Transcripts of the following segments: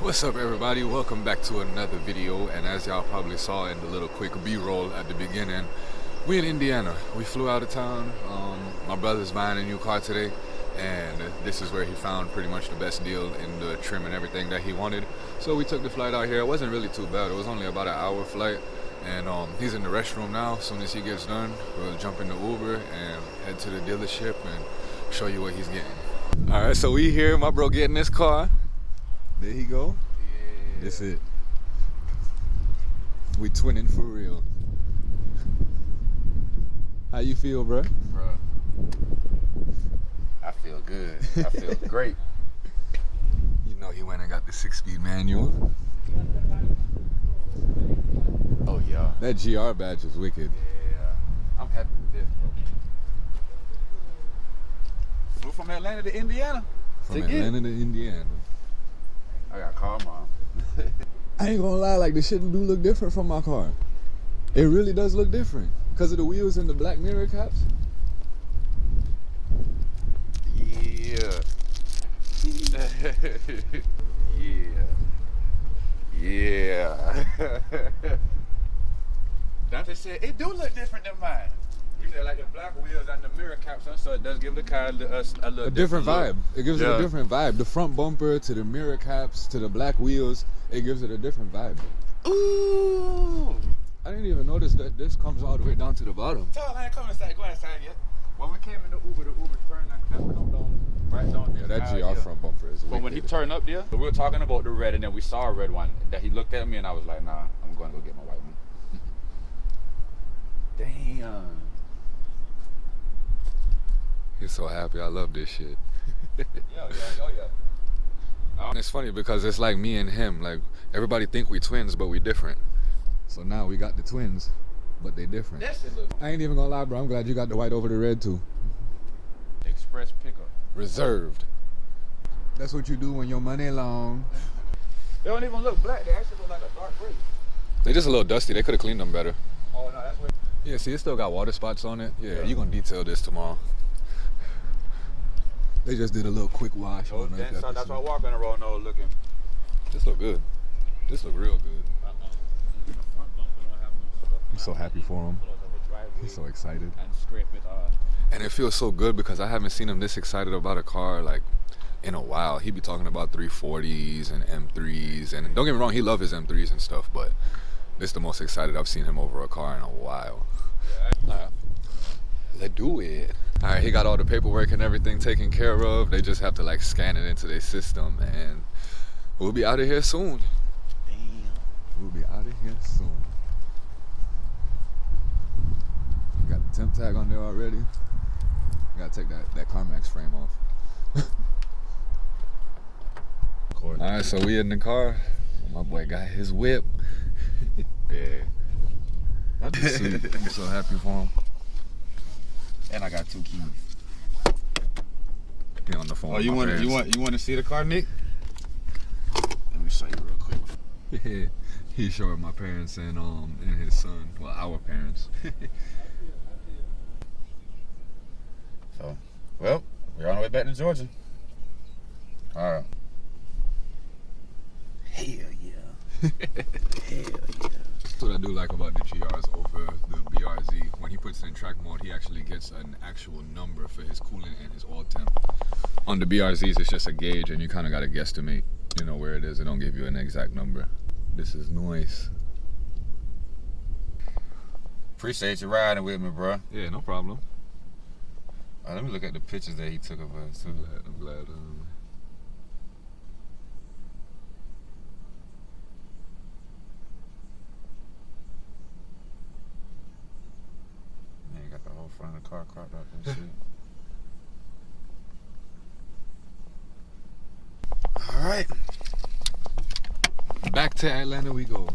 What's up, everybody? Welcome back to another video. And as y'all probably saw in the little quick b-roll at the beginning, we in Indiana. We flew out of town. My brother's buying a new car today, and this is where he found pretty much the best deal in the trim and everything that he wanted. So we took the flight out here. It wasn't really too bad. It was only about an hour flight, and he's in the restroom now. As soon as he gets done, we'll jump in the Uber and head to the dealership and show you what he's getting. All right, so we here. My bro getting this car. There he go. Yeah. That's it. We twinning for real. How you feel, bro? Bro, I feel good. I feel great. You know he went and got the 6-speed manual. Oh yeah. That GR badge is wicked. Yeah. I'm happy with this, bro. Flew from Atlanta to Indiana. From Atlanta to Indiana. I got to call mom. I ain't gonna lie, like the shit do look different from my car. It really does look different. Because of the wheels and the black mirror caps. Yeah. Yeah. Dante said, it do look different than mine. You said like the black wheels and the mirror caps, so it does give the car a different vibe. Look. It gives it a different vibe. The front bumper to the mirror caps to the black wheels, it gives it a different vibe. Ooh. I didn't even notice that this comes all the way down to the bottom. Tell I ain't coming inside, go inside yet. When we came in the Uber turned that come down right down. Yeah, that GR front bumper is wicked. But when he turned up there, we were talking about the red, and then we saw a red one that he looked at me, and I was like, nah, I'm going to go get my white one. Damn. He's so happy. I love this shit. Yeah. And it's funny because it's like me and him. Like everybody think we twins, but we different. So now we got the twins, but they different. I ain't even gonna lie, bro. I'm glad you got the white over the red too. Express pickup. Reserved. That's what you do when your money long. They don't even look black. They actually look like a dark gray. They just a little dusty. They could have cleaned them better. Oh no, that's what. Yeah, see, it still got water spots on it. Yeah, you gonna detail this tomorrow. They just did a little quick wash. Oh, that's why I walk on the road no looking. This look good. This look real good. I'm so happy for him. He's so excited. And it feels so good because I haven't seen him this excited about a car like in a while. He be talking about 340s and M3s, and don't get me wrong, he loves his M3s and stuff, but this is the most excited I've seen him over a car in a while. Alright, let's do it. Alright, he got all the paperwork and everything taken care of. They just have to like scan it into their system, and we'll be out of here soon. Damn. We'll be out of here soon. Got the temp tag on there already. Gotta take that CarMax frame off. Alright, so we in the car. My boy got his whip. Yeah. That's sweet. I'm so happy for him. And I got 2 keys. He on the phone. Oh, you want to see the car, Nick? Let me show you real quick. Yeah, he's showing my parents and his son. Well, our parents. So, well, we're on our way back to Georgia. All right. Hell yeah. Hell yeah. That's what I do like about the GRs over the BRZ. When he puts it in track mode, he actually gets an actual number for his coolant and his oil temp. On the BRZs, it's just a gauge, and you kind of got to guesstimate, you know, where it is. It don't give you an exact number. This is nice. Appreciate you riding with me, bro. Yeah, no problem. Let me look at the pictures that he took of us too. I'm glad. Man, you got the whole front of the car cropped out and shit. All right. Back to Atlanta we go.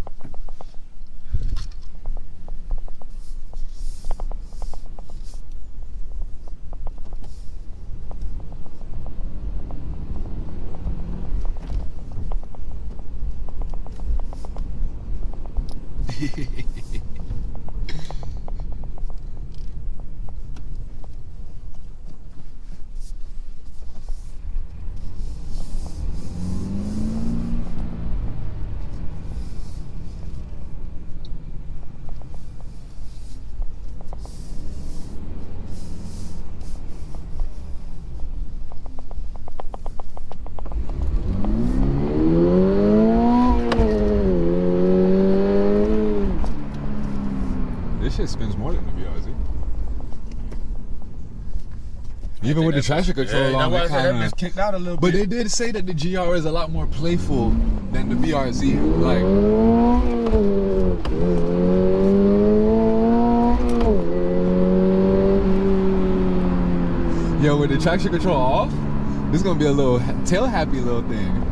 Even with the traction control on, that's it why I said that kinda, bitch kicked out a little but bit. they did say that the GR is a lot more playful than the BRZ. Like, yo, with the traction control off, this is gonna be a little tail happy little thing.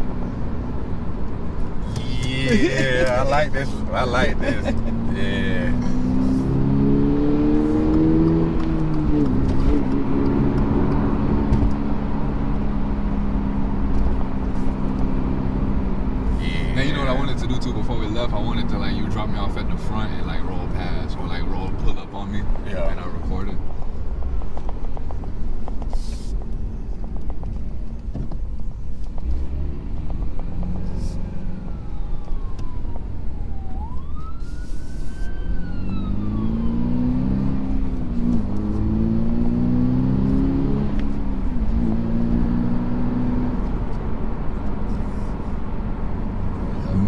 Yeah, I like this. I like this. Yeah. Now you know what I wanted to do too before we left. I wanted to like you drop me off at the front and like roll past or like pull up on me. Yeah. And I record it.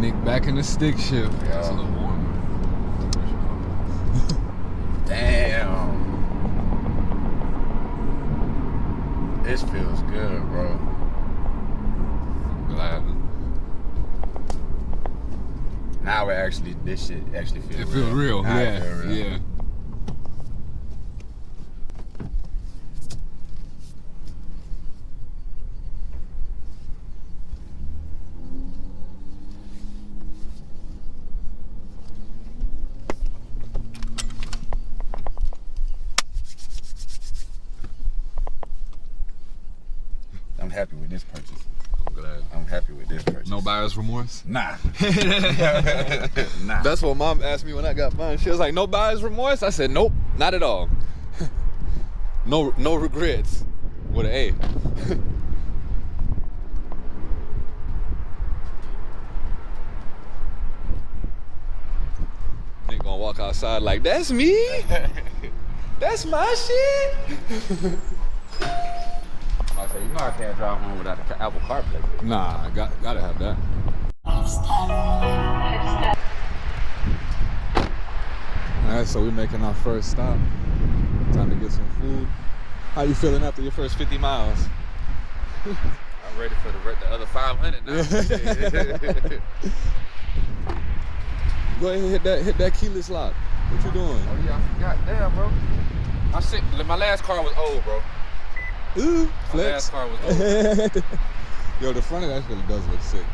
Nick back in the stick shift. Yeah. It's a little warmer. Damn. This feels good, bro. Glad. Now this shit actually feels real. It feels real. Now it Yeah. feel real. Yeah. I'm happy with this purchase. I'm glad. I'm happy with this purchase. No buyer's remorse? Nah. Nah. That's what mom asked me when I got mine. She was like, no buyer's remorse? I said, nope, not at all. No regrets. With an A. Nick gonna walk outside like, that's me? That's my shit? I say, you know I can't drive home without the Apple CarPlay. Nah, gotta have that. Alright, so we're making our first stop. Time to get some food. How you feeling after your first 50 miles? I'm ready for the other 500 now. Go ahead and hit that keyless lock. What you doing? Oh yeah, I forgot. Damn, bro. My last car was old, bro. Ooh, My flex. last car was old. Yo, the front of that really does look sick.